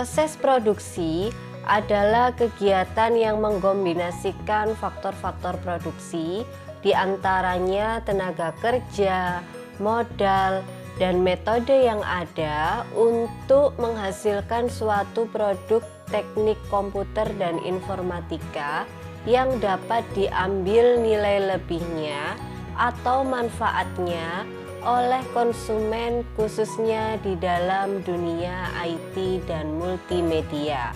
Proses produksi adalah kegiatan yang mengkombinasikan faktor-faktor produksi, di antaranya tenaga kerja, modal, dan metode yang ada untuk menghasilkan suatu produk teknik komputer dan informatika yang dapat diambil nilai lebihnya atau manfaatnya oleh konsumen, khususnya di dalam dunia IT dan multimedia.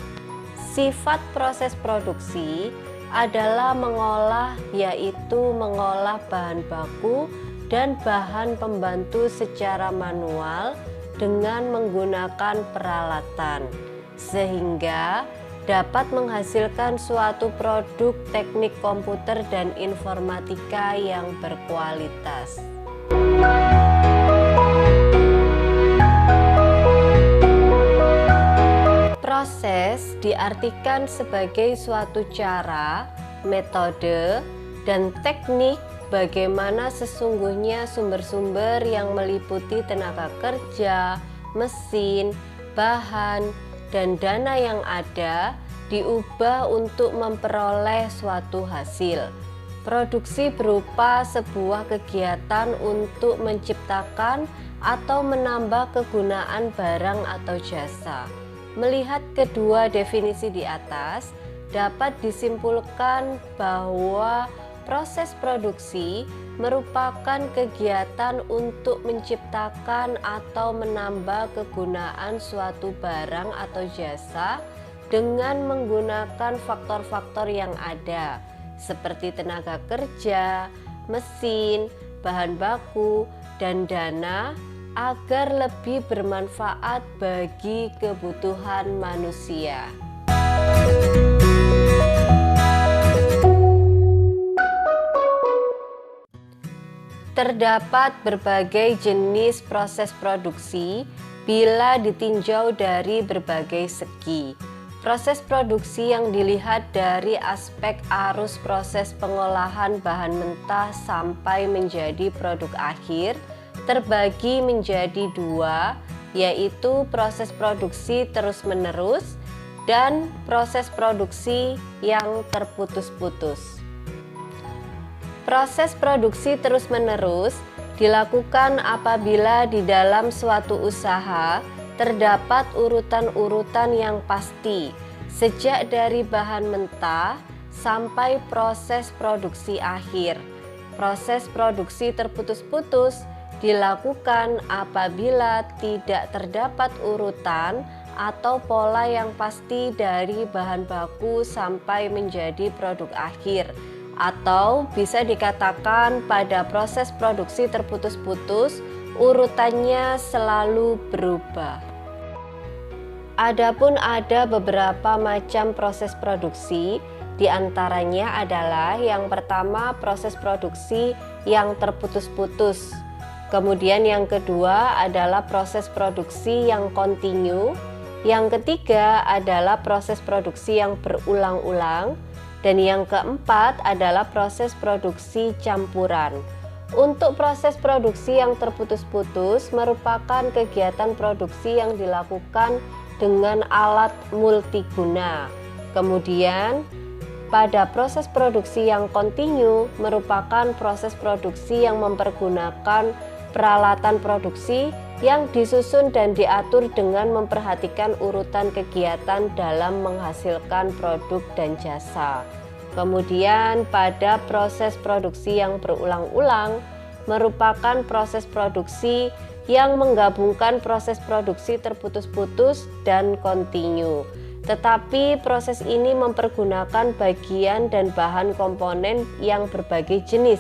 Sifat proses produksi adalah mengolah, yaitu mengolah bahan baku dan bahan pembantu secara manual dengan menggunakan peralatan, sehingga dapat menghasilkan suatu produk teknik komputer dan informatika yang berkualitas. Proses diartikan sebagai suatu cara, metode, dan teknik bagaimana sesungguhnya sumber-sumber yang meliputi tenaga kerja, mesin, bahan, dan dana yang ada diubah untuk memperoleh suatu hasil. Produksi berupa sebuah kegiatan untuk menciptakan atau menambah kegunaan barang atau jasa. Melihat kedua definisi di atas, dapat disimpulkan bahwa proses produksi merupakan kegiatan untuk menciptakan atau menambah kegunaan suatu barang atau jasa dengan menggunakan faktor-faktor yang ada, seperti tenaga kerja, mesin, bahan baku, dan dana, agar lebih bermanfaat bagi kebutuhan manusia. Terdapat berbagai jenis proses produksi bila ditinjau dari berbagai segi. Proses produksi yang dilihat dari aspek arus proses pengolahan bahan mentah sampai menjadi produk akhir terbagi menjadi dua, yaitu proses produksi terus-menerus dan proses produksi yang terputus-putus. Proses produksi terus-menerus dilakukan apabila di dalam suatu usaha terdapat urutan-urutan yang pasti, sejak dari bahan mentah sampai proses produksi akhir. Proses produksi terputus-putus dilakukan apabila tidak terdapat urutan atau pola yang pasti dari bahan baku sampai menjadi produk akhir, atau bisa dikatakan pada proses produksi terputus-putus urutannya selalu berubah. Adapun ada beberapa macam proses produksi, di antaranya adalah yang pertama proses produksi yang terputus-putus. Kemudian yang kedua adalah proses produksi yang kontinu. Yang ketiga adalah proses produksi yang berulang-ulang. Dan yang keempat adalah proses produksi campuran. Untuk proses produksi yang terputus-putus merupakan kegiatan produksi yang dilakukan dengan alat multiguna. Kemudian pada proses produksi yang kontinu merupakan proses produksi yang mempergunakan peralatan produksi yang disusun dan diatur dengan memperhatikan urutan kegiatan dalam menghasilkan produk dan jasa. Kemudian pada proses produksi yang berulang-ulang merupakan proses produksi yang menggabungkan proses produksi terputus-putus dan kontinu. Tetapi proses ini mempergunakan bagian dan bahan komponen yang berbagai jenis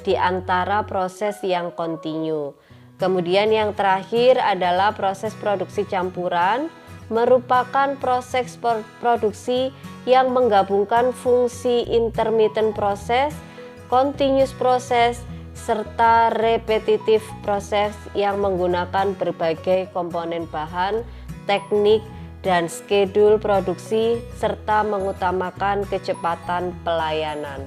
di antara proses yang kontinu. Kemudian yang terakhir adalah proses produksi campuran, merupakan proses produksi yang menggabungkan fungsi intermittent proses, continuous proses, serta repetitive proses yang menggunakan berbagai komponen bahan, teknik, dan schedule produksi serta mengutamakan kecepatan pelayanan.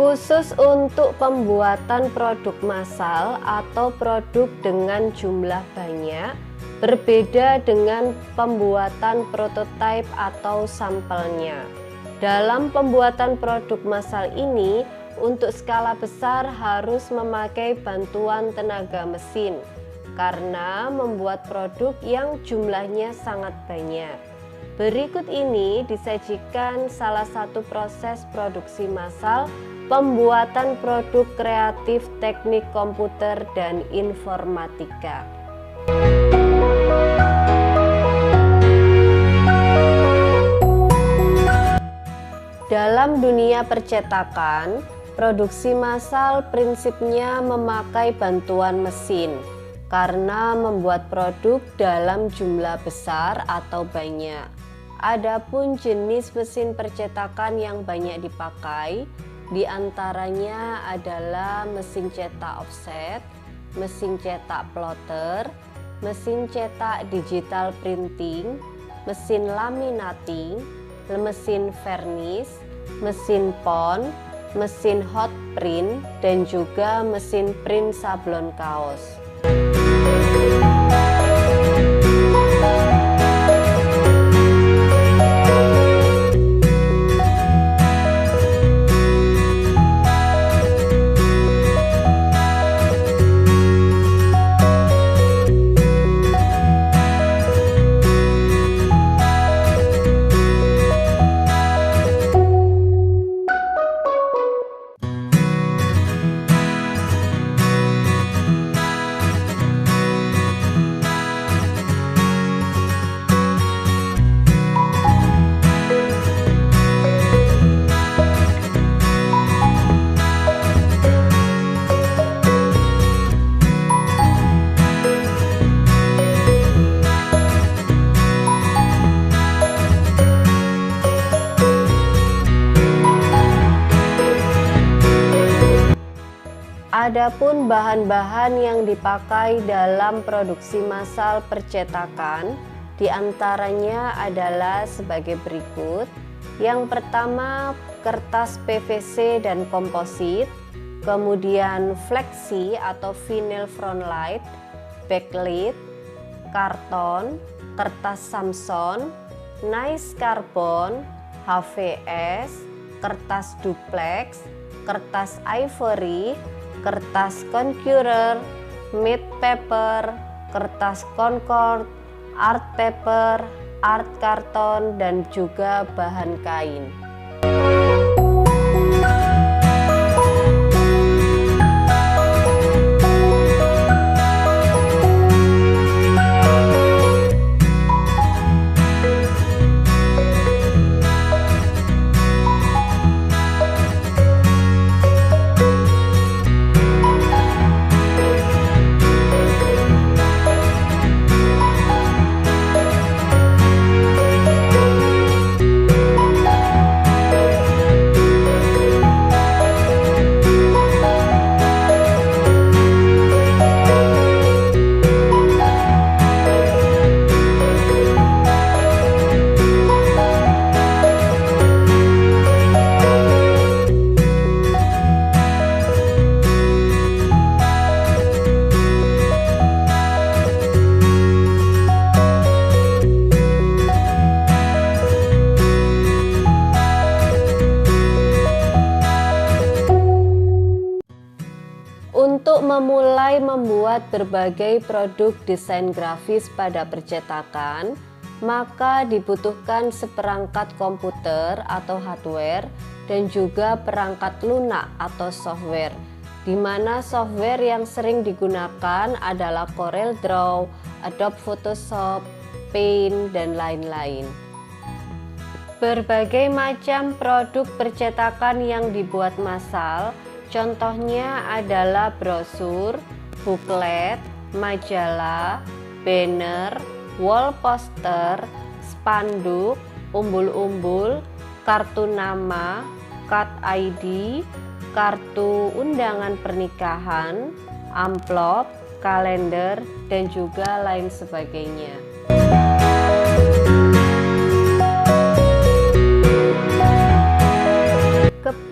Khusus untuk pembuatan produk massal atau produk dengan jumlah banyak, berbeda dengan pembuatan prototipe atau sampelnya. Dalam pembuatan produk massal ini, untuk skala besar harus memakai bantuan tenaga mesin, karena membuat produk yang jumlahnya sangat banyak. Berikut ini disajikan salah satu proses produksi massal pembuatan produk kreatif teknik komputer dan informatika. Dalam dunia percetakan, produksi massal prinsipnya memakai bantuan mesin karena membuat produk dalam jumlah besar atau banyak. Adapun jenis mesin percetakan yang banyak dipakai diantaranya adalah mesin cetak offset, mesin cetak plotter, mesin cetak digital printing, mesin laminating, mesin vernis, mesin pon, mesin hot print, dan juga mesin print sablon kaos. Adapun bahan-bahan yang dipakai dalam produksi massal percetakan diantaranya adalah sebagai berikut. Yang pertama, kertas PVC dan komposit, kemudian fleksi atau vinyl frontlight, backlit, karton, kertas Samson, nice carbon, HVS, kertas duplex, kertas ivory, kertas concurer, matte paper, kertas concord, art paper, art karton, dan juga bahan kain. Untuk memulai membuat berbagai produk desain grafis pada percetakan, maka dibutuhkan seperangkat komputer atau hardware dan juga perangkat lunak atau software, di mana software yang sering digunakan adalah CorelDRAW, Adobe Photoshop, Paint, dan lain-lain. Berbagai macam produk percetakan yang dibuat massal, contohnya adalah brosur, booklet, majalah, banner, wall poster, spanduk, umbul-umbul, kartu nama, card ID, kartu undangan pernikahan, amplop, kalender, dan juga lain sebagainya.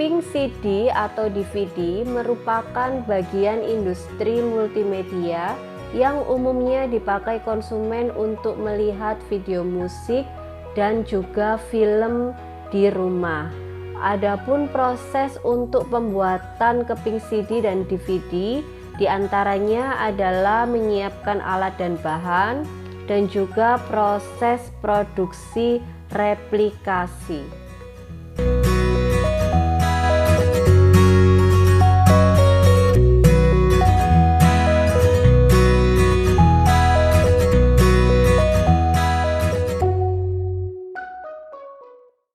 Keping CD atau DVD merupakan bagian industri multimedia yang umumnya dipakai konsumen untuk melihat video musik dan juga film di rumah. Adapun proses untuk pembuatan keping CD dan DVD diantaranya adalah menyiapkan alat dan bahan dan juga proses produksi replikasi.